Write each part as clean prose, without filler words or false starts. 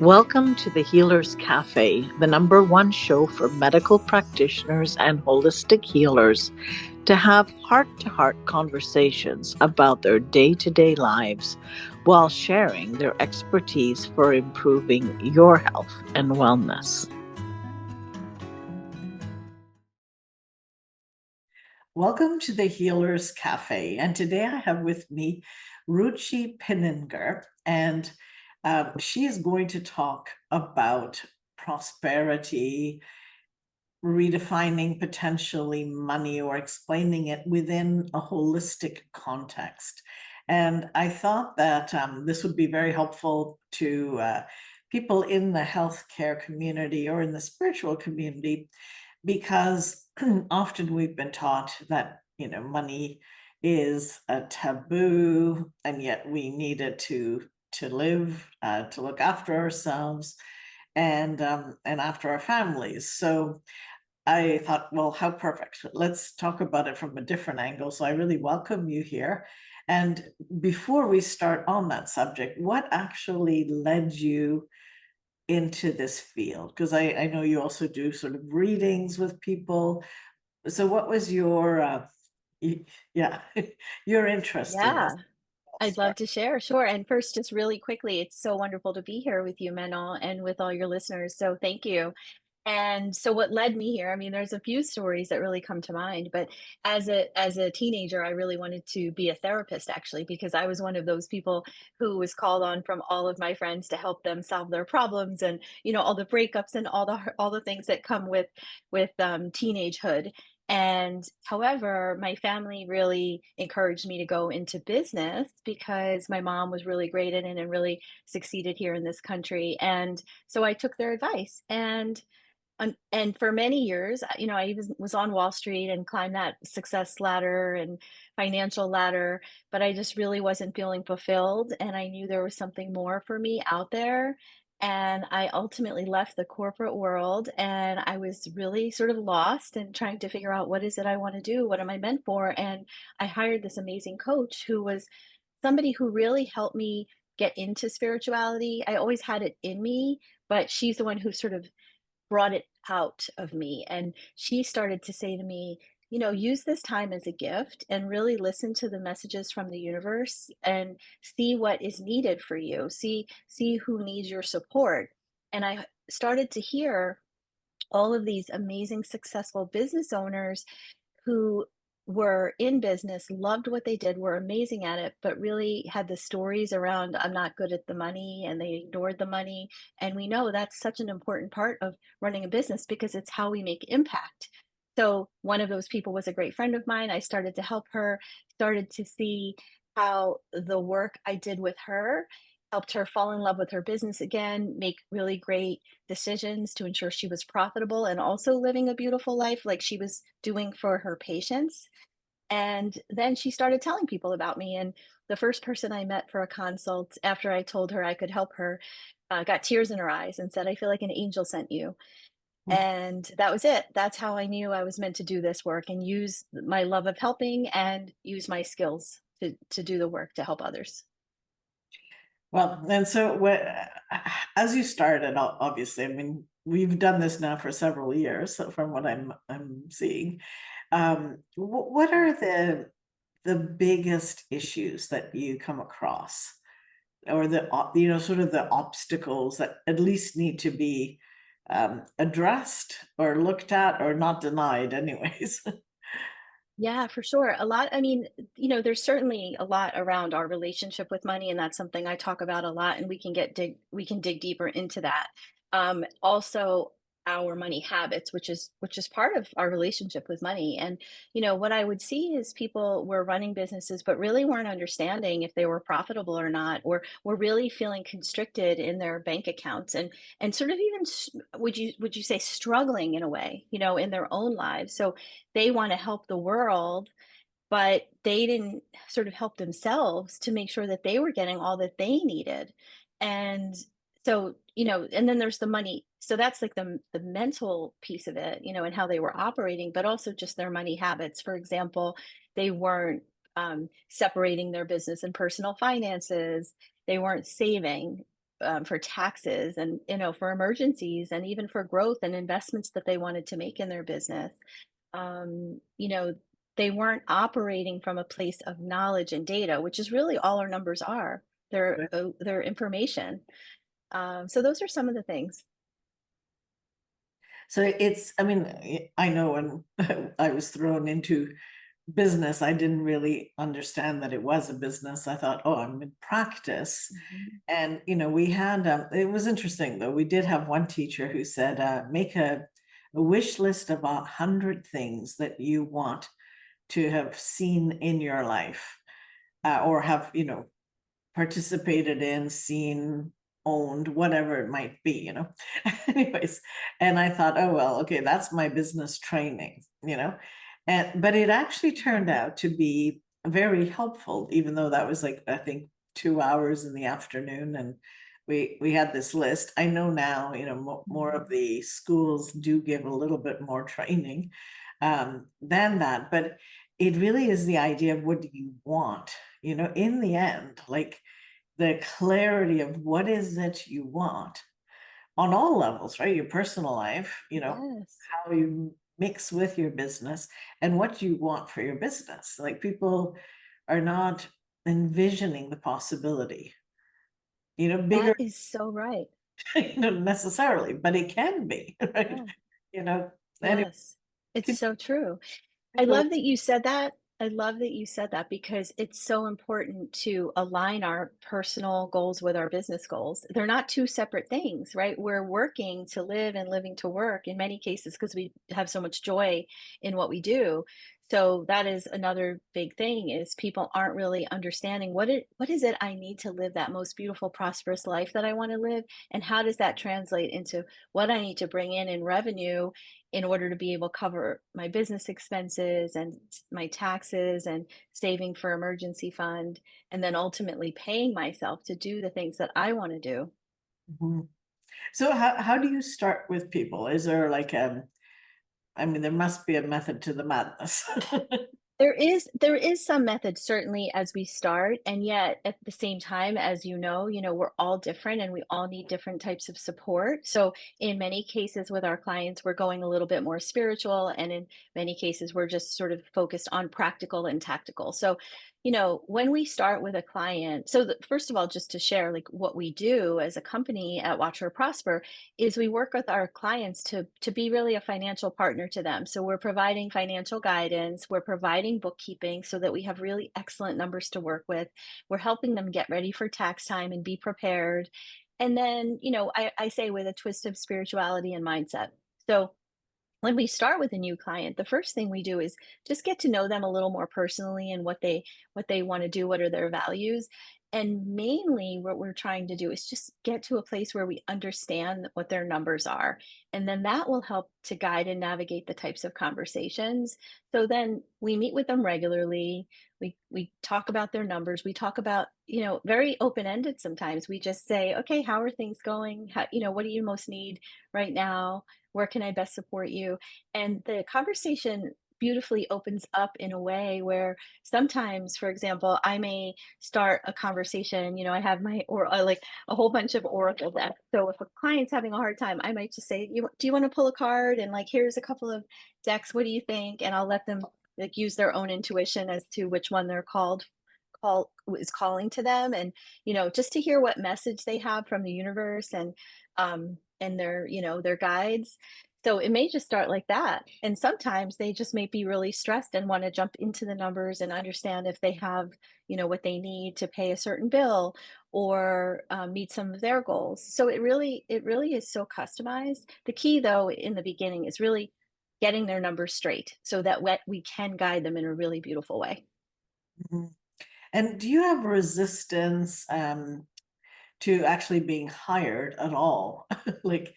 Welcome to the Healers Café, the number one show for medical practitioners and holistic healers to have heart to heart conversations about their day to day lives while sharing their expertise for improving your health and wellness. Welcome to the Healers Cafe. And today I have with me Ruchi Pinniger, and she is going to talk about prosperity, redefining potentially money, or explaining it within a holistic context. And I thought that this would be very helpful to people in the healthcare community or in the spiritual community, because often we've been taught that, money is a taboo, and yet we need it to live, to look after ourselves and after our families. So I thought, well, how perfect. Let's talk about it from a different angle. So I really welcome you here. And before we start on that subject, what actually led you into this field? Because I know you also do sort of readings with people. So what was your, yeah, your interest in this? Yeah, I'd love to share. Sure. And first, just really quickly, it's so wonderful to be here with you, Manon, and with all your listeners. So thank you. And so what led me here, I mean, there's a few stories that really come to mind, but as a teenager, I really wanted to be a therapist actually, because I was one of those people who was called on from all of my friends to help them solve their problems and, all the breakups and all the things that come with teenagehood. And however, my family really encouraged me to go into business because my mom was really great at it and really succeeded here in this country. And so I took their advice and for many years, I even was on Wall Street and climbed that success ladder and financial ladder, but I just really wasn't feeling fulfilled, and I knew there was something more for me out there. And I ultimately left the corporate world, and I was really sort of lost and trying to figure out what is it I want to do? What am I meant for? And I hired this amazing coach who was somebody who really helped me get into spirituality. I always had it in me, but she's the one who sort of brought it out of me. And she started to say to me, use this time as a gift and really listen to the messages from the universe and see what is needed for you. See who needs your support. And I started to hear all of these amazing successful business owners who were in business, loved what they did, were amazing at it, but really had the stories around, I'm not good at the money, and they ignored the money. And we know that's such an important part of running a business because it's how we make impact. So one of those people was a great friend of mine. I started to help her, started to see how the work I did with her helped her fall in love with her business again, make really great decisions to ensure she was profitable and also living a beautiful life like she was doing for her patients. And then she started telling people about me. And the first person I met for a consult after I told her I could help her got tears in her eyes and said, I feel like an angel sent you. And that was it. That's how I knew I was meant to do this work and use my love of helping and use my skills to do the work to help others. Well, and so as you started, obviously, I mean, we've done this now for several years, so from what I'm seeing. What are the biggest issues that you come across, or sort of the obstacles that at least need to be addressed or looked at or not denied, anyways? Yeah, for sure. A lot, I mean, there's certainly a lot around our relationship with money, and that's something I talk about a lot, and we can dig deeper into that. Also our money habits, which is part of our relationship with money. And what I would see is people were running businesses, but really weren't understanding if they were profitable or not, or were really feeling constricted in their bank accounts and sort of even would you say struggling in a way, in their own lives. So they want to help the world, but they didn't sort of help themselves to make sure that they were getting all that they needed. And so, and then there's the money. So that's like the mental piece of it, and how they were operating, but also just their money habits. For example, they weren't separating their business and personal finances. They weren't saving. for taxes and, for emergencies and even for growth and investments that they wanted to make in their business. Um, you know, they weren't operating from a place of knowledge and data, which is really all our numbers are. They're information. So those are some of the things. So it's, I mean, I know when I was thrown into business, I didn't really understand that it was a business. I thought, oh, I'm in practice. Mhm. And, we had, it was interesting though. We did have one teacher who said, make a wish list of 100 things that you want to have seen in your life, or have, participated in, seen, owned, whatever it might be. Anyways, and I thought, oh, well, okay, that's my business training. But it actually turned out to be very helpful, even though that was like, I think, 2 hours in the afternoon. And we had this list. I know now, more of the schools do give a little bit more training than that. But it really is the idea of what do you want, in the end, like the clarity of what is it you want on all levels, right? Your personal life, Yes, how you mix with your business and what you want for your business. Like people are not envisioning the possibility, that bigger, is so right. necessarily, but it can be, right? Yeah. You know, anyway, Yes, it's could so true. I you go? love that you said that. I love that you said that because it's so important to align our personal goals with our business goals. They're not two separate things, right? We're working to live and living to work in many cases because we have so much joy in what we do. So that is another big thing is people aren't really understanding what is it I need to live that most beautiful prosperous life that I want to live, and how does that translate into what I need to bring in revenue in order to be able to cover my business expenses and my taxes and saving for emergency fund, and then ultimately paying myself to do the things that I want to do. Mhm. So how do you start with people? Is there like I mean, there must be a method to the madness. There is some method certainly as we start, and yet at the same time, as we're all different and we all need different types of support. So in many cases with our clients, we're going a little bit more spiritual, and in many cases, we're just sort of focused on practical and tactical. So, when we start with a client, so first of all, just to share like what we do as a company at Watch Her Prosper is we work with our clients to be really a financial partner to them. So we're providing financial guidance, we're providing bookkeeping so that we have really excellent numbers to work with. We're helping them get ready for tax time and be prepared. And then, I say with a twist of spirituality and mindset. So when we start with a new client, the first thing we do is just get to know them a little more personally and what they want to do, what are their values. And mainly what we're trying to do is just get to a place where we understand what their numbers are. And then that will help to guide and navigate the types of conversations. So then we meet with them regularly. We talk about their numbers. We talk about, very open-ended sometimes. We just say, okay, how are things going? What do you most need right now? Where can I best support you? And the conversation beautifully opens up in a way where sometimes, for example, I may start a conversation. I have my or like a whole bunch of oracle decks. So if a client's having a hard time, I might just say, Do you want to pull a card? And like, here's a couple of decks. What do you think?" And I'll let them like use their own intuition as to which one they're call is calling to them, and just to hear what message they have from the universe and their guides. So it may just start like that, and sometimes they just may be really stressed and want to jump into the numbers and understand if they have what they need to pay a certain bill or meet some of their goals. So it really is so customized. The key though in the beginning is really getting their numbers straight so that we can guide them in a really beautiful way. Mhm. And do you have resistance to actually being hired at all? Like,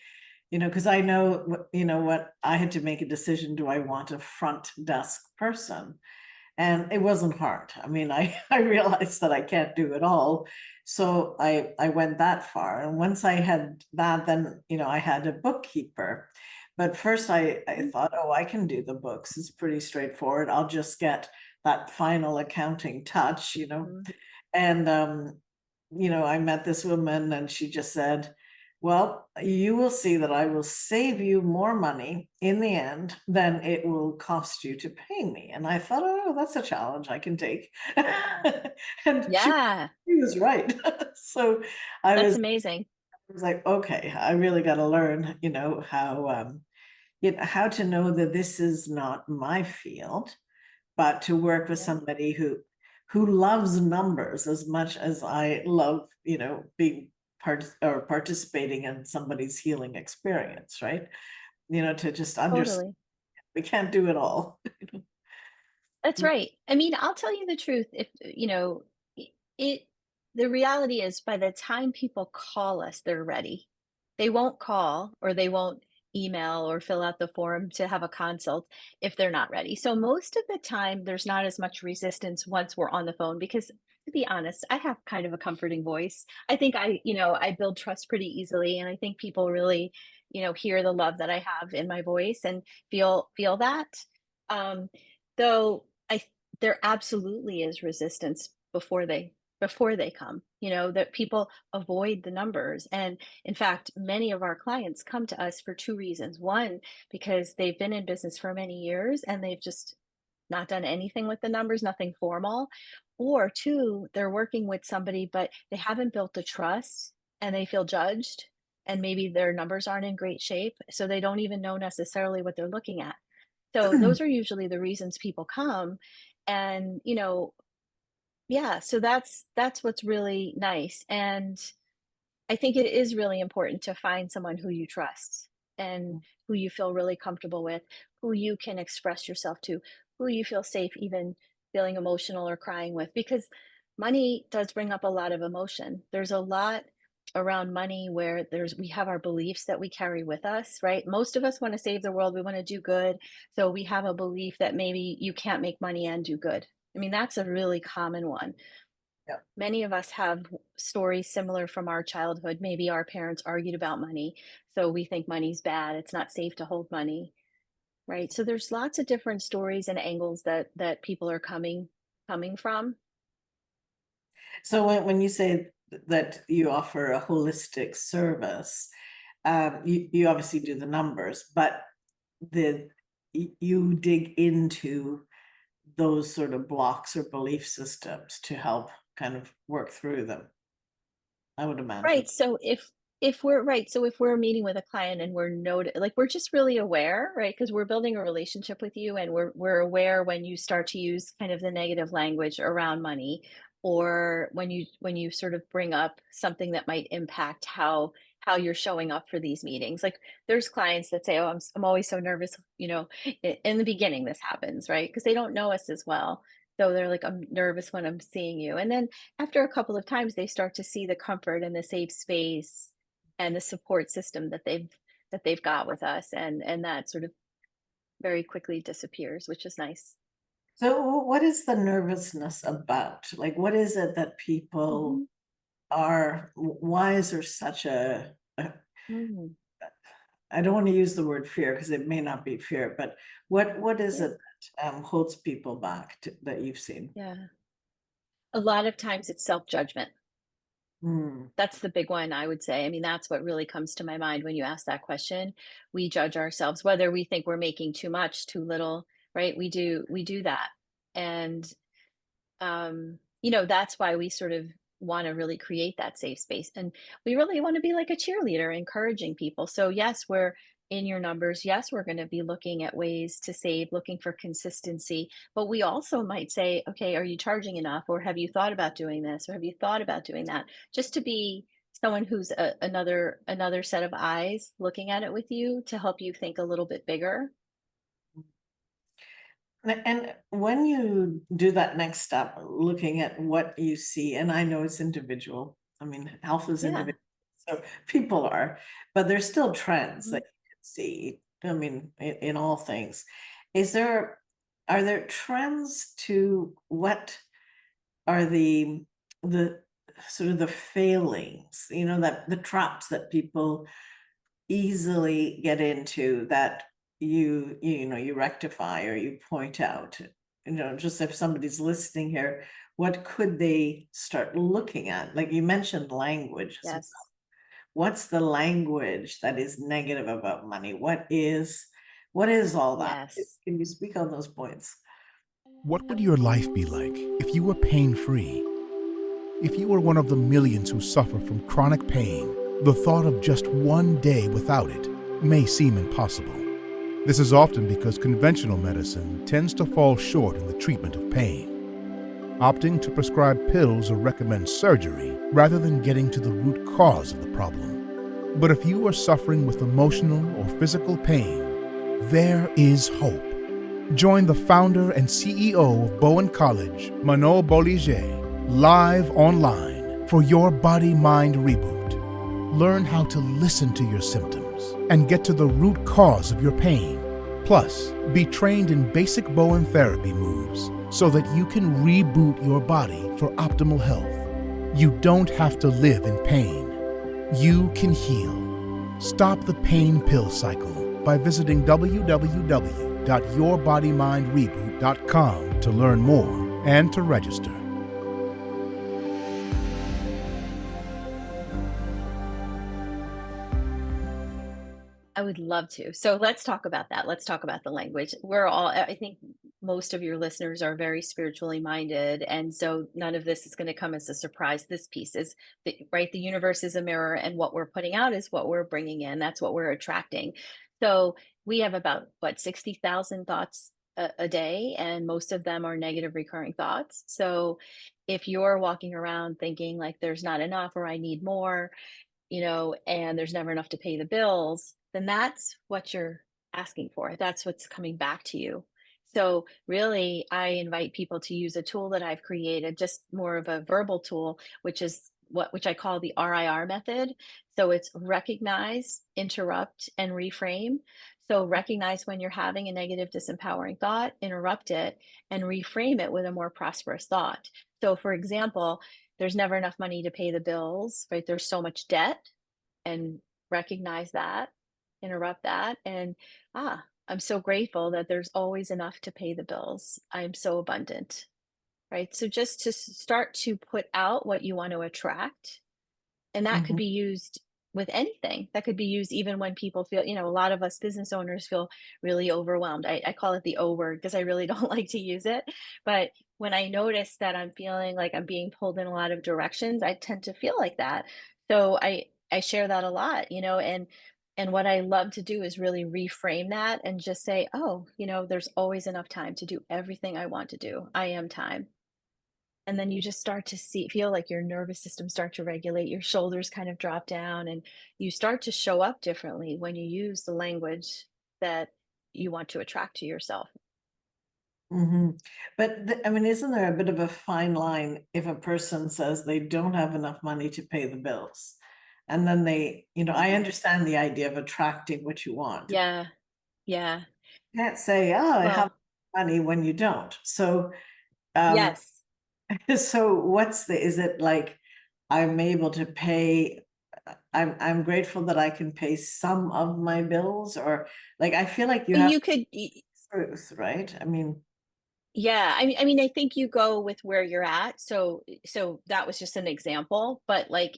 because I know, what I had to make a decision. Do I want a front desk person? And it wasn't hard. I mean, I realized that I can't do it all. So I went that far. And once I had that, then, I had a bookkeeper. But first I thought, oh, I can do the books. It's pretty straightforward. I'll just get that final accounting touch. Mhm. And I met this woman and she just said, well, you will see that I will save you more money in the end than it will cost you to pay me. And I thought, oh, that's a challenge I can take. And Yeah, she was right. So I that's was, amazing. I was like, okay, I really got to learn, how to know that this is not my field, but to work with Yeah, somebody who loves numbers as much as I love, being part or participating in somebody's healing experience, right? To just understand totally. we can't do it all. That's right. I mean, I'll tell you the truth. If it, the reality is by the time people call us, they're ready. They won't call or they won't email or fill out the form to have a consult if they're not ready. So most of the time, there's not as much resistance once we're on the phone because to be honest, I have kind of a comforting voice. I think I build trust pretty easily and I think people really, hear the love that I have in my voice and feel that. Um, though there absolutely is resistance before they come, that people avoid the numbers. And in fact, many of our clients come to us for two reasons. One, because they've been in business for many years and they've just not done anything with the numbers, nothing formal. Or two, they're working with somebody, but they haven't built the trust and they feel judged. And maybe their numbers aren't in great shape. So they don't even know necessarily what they're looking at. So those are usually the reasons people come. And, yeah, so that's what's really nice. And I think it is really important to find someone who you trust and who you feel really comfortable with, who you can express yourself to, who you feel safe even feeling emotional or crying with, because money does bring up a lot of emotion. There's a lot around money where we have our beliefs that we carry with us, right? Most of us want to save the world, we want to do good. So we have a belief that maybe you can't make money and do good. I mean, that's a really common one. Yeah. Many of us have stories similar from our childhood. Maybe our parents argued about money, so we think money's bad. It's not safe to hold money, right? So there's lots of different stories and angles that people are coming from. So when you say that you offer a holistic service, you obviously do the numbers, but the you dig into those sort of blocks or belief systems to help kind of work through them, I would imagine. Right. So if we're meeting with a client and we're just really aware, right? Because we're building a relationship with you and we're aware when you start to use kind of the negative language around money or when you sort of bring up something that might impact how you're showing up for these meetings. Like there's clients that say, "Oh, I'm always so nervous," in the beginning this happens, right? Because they don't know us as well. So they're like, "I'm nervous when I'm seeing you." And then after a couple of times they start to see the comfort and the safe space and the support system that they've got with us and that sort of very quickly disappears, which is nice. So what is the nervousness about? Like, what is it that people Mhm. why is there such a Mhm. I don't want to use the word fear because it may not be fear, but what is Yeah, it that holds people back that you've seen? yeah. A lot of times it's self-judgment. Hmm. That's the big one, I would say. I mean, that's what really comes to my mind when you ask that question. We judge ourselves, whether we think we're making too much, too little, right? We do that. And that's why we sort of want to really create that safe space. And we really want to be like a cheerleader, encouraging people. So, yes, we're in your numbers. Yes, we're going to be looking at ways to save, looking for consistency. But we also might say, okay, are you charging enough? Or have you thought about doing this? Or have you thought about doing that? Just to be someone who's another set of eyes looking at it with you to help you think a little bit bigger. And when you do that next step, looking at what you see, and I know it's individual. I mean, health is Yeah. individual, so people are, but there's still trends Mhm. that you can see. I mean, in all things, is there are there trends to what are the sort of the failings, that the traps that people easily get into that you rectify or you point out, just if somebody's listening here, what could they start looking at? Like you mentioned language. So Yes. what's the language that is negative about money? What is all that? Yes. Can you speak on those points? What would your life be like if you were pain free? If you were one of the millions who suffer from chronic pain, the thought of just one day without it may seem impossible. This is often because conventional medicine tends to fall short in the treatment of pain, opting to prescribe pills or recommend surgery rather than getting to the root cause of the problem. But if you are suffering with emotional or physical pain, there is hope. Join the founder and CEO of Bowen College, Manon Bolliger, live online for your body-mind reboot. Learn how to listen to your symptoms and get to the root cause of your pain. Plus, be trained in basic Bowen therapy moves so that you can reboot your body for optimal health. You don't have to live in pain. You can heal. Stop the pain pill cycle by visiting www.yourbodymindreboot.com to learn more and to register. I would love to. So let's talk about that. Let's talk about the language. I think most of your listeners are very spiritually minded. And so none of this is going to come as a surprise. This piece is, right? The universe is a mirror, and what we're putting out is what we're bringing in. That's what we're attracting. So we have about, what, 60,000 thoughts a day, and most of them are negative recurring thoughts. So if you're walking around thinking like there's not enough or I need more, and there's never enough to pay the bills, then that's what you're asking for. That's what's coming back to you. So, really, I invite people to use a tool that I've created, just more of a verbal tool, which I call the RIR method. So, it's recognize, interrupt, and reframe. So, recognize when you're having a negative, disempowering thought, interrupt it, and reframe it with a more prosperous thought. So, for example, there's never enough money to pay the bills, right? There's so much debt, and recognize that, interrupt that, and I'm so grateful that there's always enough to pay the bills. I'm so abundant, right? So just to start to put out what you want to attract, and that could Mhm. be used with anything. That could be used even when people feel, a lot of us business owners feel really overwhelmed. I call it the O word because I really don't like to use it. But when I notice that I'm feeling like I'm being pulled in a lot of directions, I tend to feel like that. So I share that a lot, and what I love to do is really reframe that and just say, oh, there's always enough time to do everything I want to do. I am time. And then you just start to feel like your nervous system start to regulate, your shoulders kind of drop down, and you start to show up differently when you use the language that you want to attract to yourself. Mhm. But I mean, isn't there a bit of a fine line if a person says they don't have enough money to pay the bills? And then I understand the idea of attracting what you want. Yeah, yeah. You can't say, oh, I have Well, money when you don't. So, um, yes. so is it like I'm able to pay? I'm grateful that I can pay some of my bills, or like I feel like you have You could truth, right? I mean, Yeah, I mean, I think you go with where you're at. So that was just an example, but like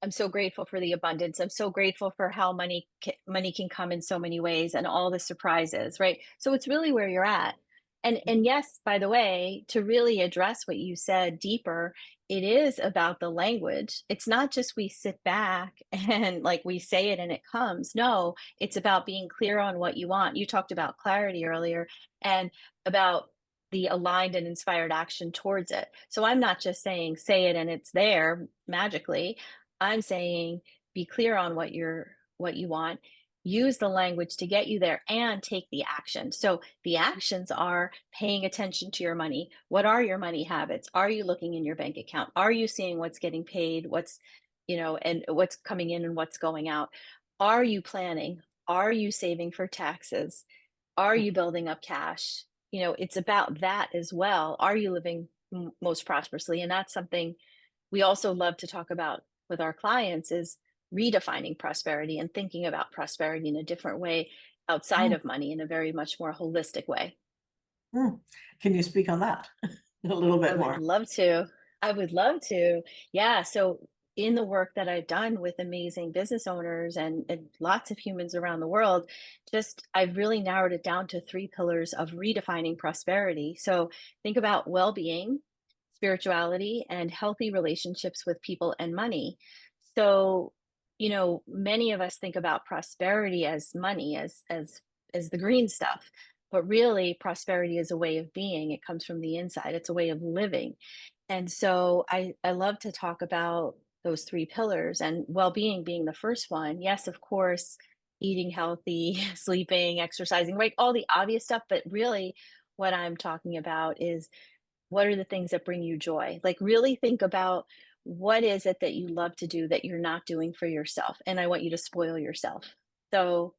I'm so grateful for the abundance. I'm so grateful for how money can come in so many ways and all the surprises, right? So it's really where you're at. And yes, by the way, to really address what you said deeper, it is about the language. It's not just we sit back and like we say it and it comes. No, it's about being clear on what you want. You talked about clarity earlier and about the aligned and inspired action towards it. So I'm not just saying say it and it's there magically. I'm saying be clear on what you want, use the language to get you there and take the action. So the actions are paying attention to your money. What are your money habits? Are you looking in your bank account? Are you seeing what's getting paid, and what's coming in and what's going out? Are you planning? Are you saving for taxes? Are you building up cash? It's about that as well. Are you living most prosperously? And that's something we also love to talk about with our clients is redefining prosperity and thinking about prosperity in a different way outside mm, of money in a very much more holistic way. mm. Can you speak on that? a little I bit would more. love to. I would love to. Yeah. So, in the work that I've done with amazing business owners and lots of humans around the world, just I've really narrowed it down to three pillars of redefining prosperity. So, think about well being, spirituality, and healthy relationships with people and money. So, many of us think about prosperity as money, as the green stuff. But really, prosperity is a way of being. It comes from the inside. It's a way of living. And so I love to talk about those three pillars and well-being being the first one. Yes, of course, eating healthy, sleeping, exercising, right? All the obvious stuff. But really, what I'm talking about is what are the things that bring you joy? Like, really think about what is it that you love to do that you're not doing for yourself? And I want you to spoil yourself. So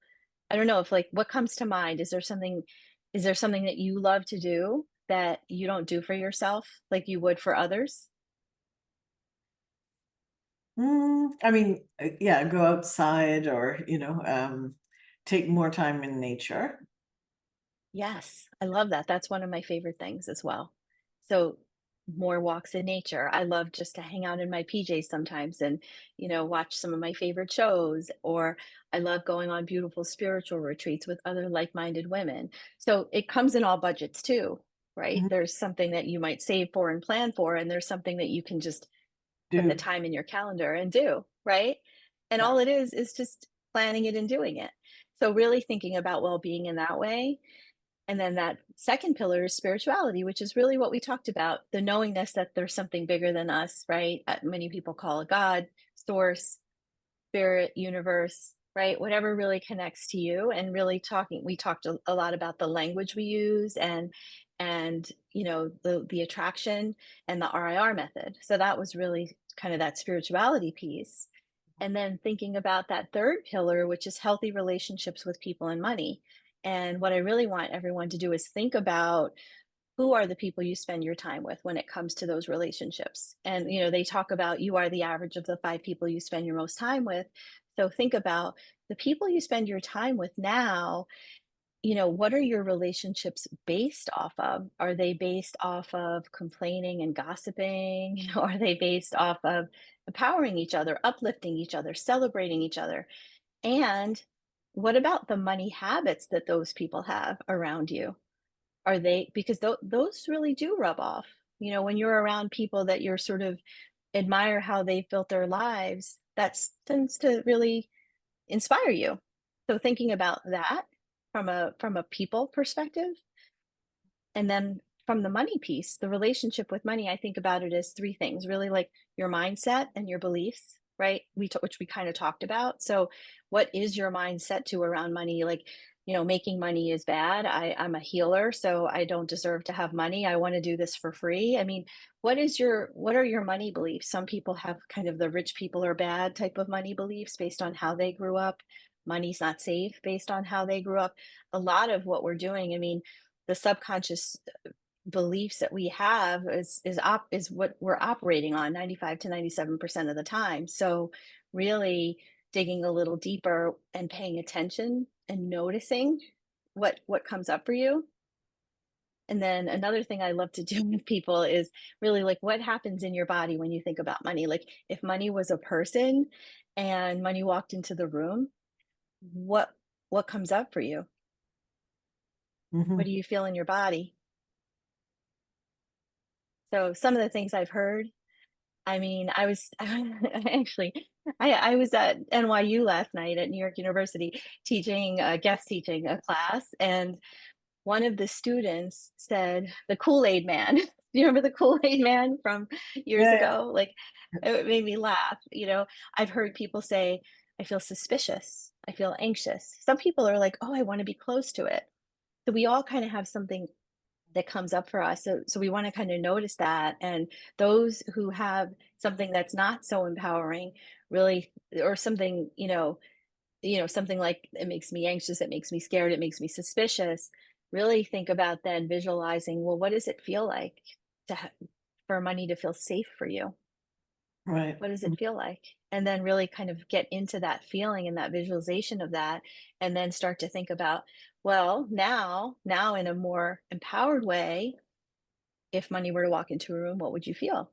I don't know if like what comes to mind? Is there something that you love to do that you don't do for yourself like you would for others? I mean, yeah, go outside or, take more time in nature. Yes, I love that. That's one of my favorite things as well. So more walks in nature. I love just to hang out in my PJs sometimes and, watch some of my favorite shows, or I love going on beautiful spiritual retreats with other like-minded women. So it comes in all budgets too, right? Mhm. There's something that you might save for and plan for, and there's something that you can just put the Do. time in your calendar and do, right? And Yeah. all it is just planning it and doing it. So really thinking about well-being in that way. And then that second pillar is spirituality, which is really what we talked about, the knowingness that there's something bigger than us, right? Many people call it God, source, spirit, universe, right? Whatever really connects to you. And really we talked a lot about the language we use and the attraction and the RIR method. So that was really kind of that spirituality piece. And then thinking about that third pillar, which is healthy relationships with people and money. And what I really want everyone to do is think about who are the people you spend your time with when it comes to those relationships. And they talk about you are the average of the five people you spend your most time with. So think about the people you spend your time with now. What are your relationships based off of? Are they based off of complaining and gossiping? Are they based off of empowering each other, uplifting each other, celebrating each other? And what about the money habits that those people have around you? Are they, because those really do rub off. When you're around people that you're sort of admire how they've built their lives, that tends to really inspire you. So thinking about that from a people perspective, and then from the money piece, the relationship with money, I think about it as three things, really like your mindset and your beliefs, right? Which we kind of talked about. So what is your mindset to around money? Like, making money is bad. I'm a healer, so I don't deserve to have money. I want to do this for free. I mean, what are your money beliefs? Some people have kind of the rich people are bad type of money beliefs based on how they grew up. Money's not safe based on how they grew up. A lot of what we're doing, I mean, the subconscious beliefs that we have is what we're operating on 95 to 97% of the time. So really digging a little deeper and paying attention and noticing what comes up for you. And then another thing I love to do with people is really like what happens in your body when you think about money. Like if money was a person and money walked into the room, what what comes up for you? What Mhm. do you feel in your body? So some of the things I've heard, I mean, I was actually, I was at NYU last night at New York University teaching, guest teaching a class, and one of the students said, "The Kool-Aid man." Do you remember the Kool-Aid man from years Yeah, ago? Like, it made me laugh. I've heard people say, "I feel suspicious. I feel anxious." Some people are like, "Oh, I want to be close to it." So we all kind of have something that comes up for us. So we want to kind of notice that. And those who have something that's not so empowering, really, or something, something like it makes me anxious, it makes me scared, it makes me suspicious. Really think about then visualizing, well, what does it feel like for money to feel safe for you? right. What does it feel like? And then really kind of get into that feeling and that visualization of that, and then start to think about, well, now in a more empowered way, if money were to walk into a room, what would you feel?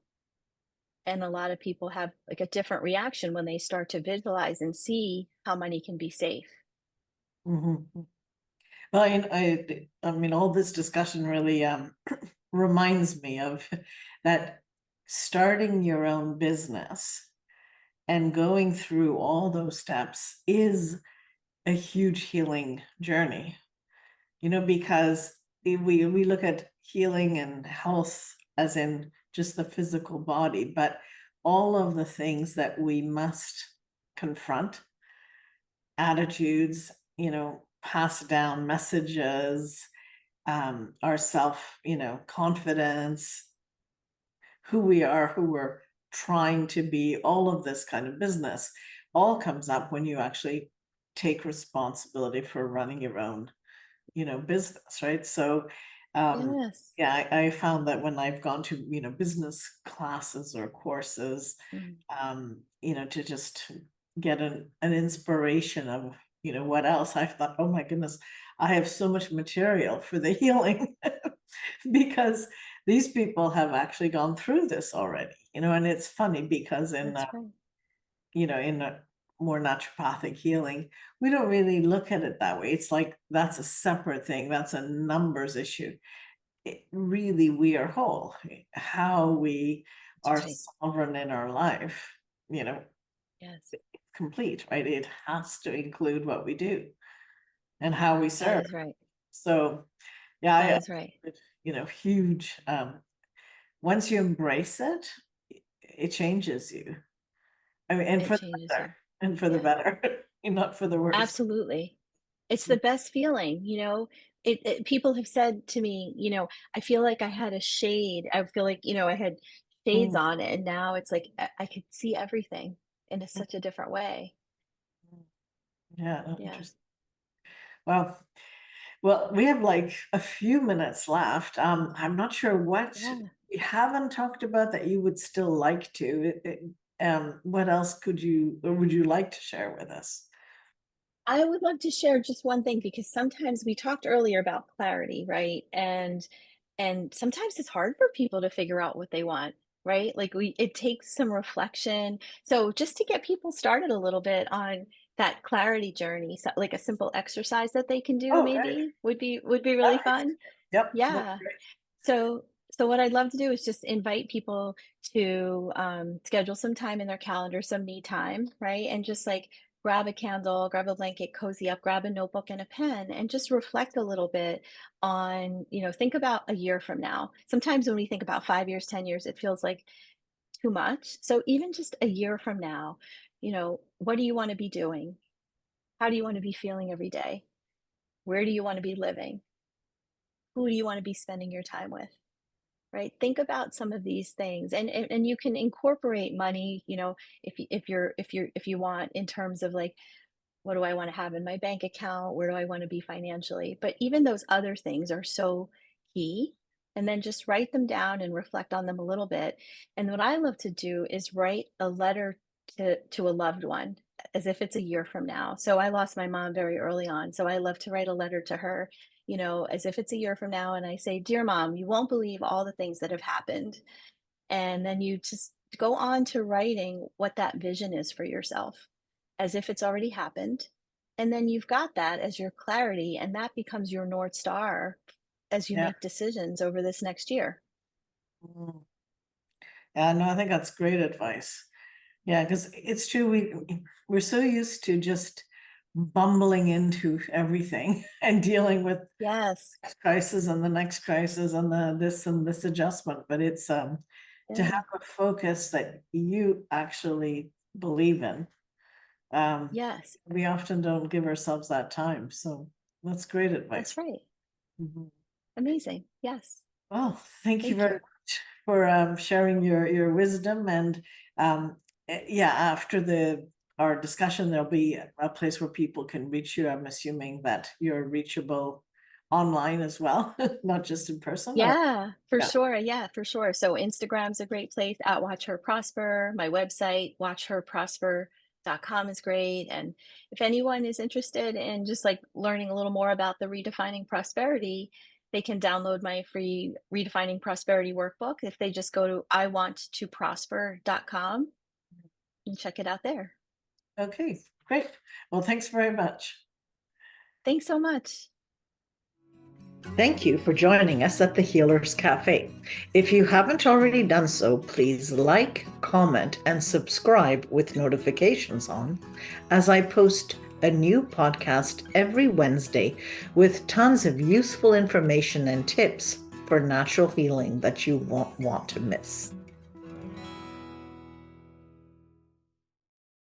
And a lot of people have like a different reaction when they start to visualize and see how money can be safe. Mhm. Well, I mean, all this discussion really reminds me of that starting your own business and going through all those steps is a huge healing journey, because we look at healing and health as in just the physical body, but all of the things that we must confront, attitudes, pass down messages, our self, confidence, who we are, who we're trying to be, all of this kind of business all comes up when you actually take responsibility for running your own, business, right? So, Yes. yeah, I found that when I've gone to, business classes or courses, Mm. to just get an inspiration of, what else, I thought, oh my goodness, I have so much material for the healing because these people have actually gone through this already, and it's funny because That's right. in a more naturopathic healing, we don't really look at it that way. It's like that's a separate thing, that's a numbers issue. Really, we are whole. How we are That's right. sovereign in our life, Yes, complete, right? It has to include what we do and how we that serve. is right. So, yeah, That is right. huge. Once you embrace it, it changes you. I mean, and It for the changes better, you. and for the Yeah, better, and not for the worse. absolutely. It's the best feeling, people have said to me, I feel like I had a shade. I feel like, I had shades Mm, on it, and now it's like I could see everything in mm, such a different way. mm. Yeah, no, Yeah. interesting. Well, we have like a few minutes left. I'm not sure what Yeah. we haven't talked about that you would still like to. What else could you or would you like to share with us? I would love to share just one thing because sometimes we talked earlier about clarity, right? And sometimes it's hard for people to figure out what they want, right? Like it takes some reflection. So just to get people started a little bit on that clarity journey, so like a simple exercise that they can do Oh, great. maybe would be really Nice. fun. Yep, that's Yeah. great. So what I'd love to do is just invite people to schedule some time in their calendar, some me time, right? And just like grab a candle, grab a blanket, cozy up, grab a notebook and a pen, and just reflect a little bit on, think about a year from now. Sometimes when we think about 5 years, 10 years, it feels like too much. So even just a year from now, what do you want to be doing? How do you want to be feeling every day? Where do you want to be living? Who do you want to be spending your time with? Right? Think about some of these things, and you can incorporate money, if you want, in terms of like, what do I want to have in my bank account? Where do I want to be financially? But even those other things are so key. And then just write them down and reflect on them a little bit. And what I love to do is write a letter to a loved one as if it's a year from now. So I lost my mom very early on. So I love to write a letter to her, as if it's a year from now. And I say, "Dear mom, you won't believe all the things that have happened." And then you just go on to writing what that vision is for yourself as if it's already happened. And then you've got that as your clarity, and that becomes your North Star as you Yeah. make decisions over this next year. Mm. Yeah, no, I think that's great advice. Yeah, because it's true. We're so used to just bumbling into everything and dealing with Yes. crisis and the next crisis and the this and this adjustment. But it's to Yeah. have a focus that you actually believe in. Um, Yes. we often don't give ourselves that time. So that's great advice. That's right. Mhm. Amazing. Yes. Well, thank you Thank very you. much for sharing your wisdom. And yeah, after the our discussion, there'll be a place where people can reach you. I'm assuming that you're reachable online as well, not just in person. Or Yeah, for yeah, sure. Yeah, for sure. So Instagram's a great place at Watch Her Prosper. My website, watchherprosper.com, is great. And if anyone is interested in just like learning a little more about the redefining prosperity, they can download my free Redefining Prosperity workbook if they just go to iwanttoprosper.com and check it out there. Okay, great. Well, thanks very much. Thanks so much. Thank you for joining us at the Healers Café. If you haven't already done so, please like, comment, and subscribe with notifications on, as I post a new podcast every Wednesday with tons of useful information and tips for natural healing that you won't want to miss.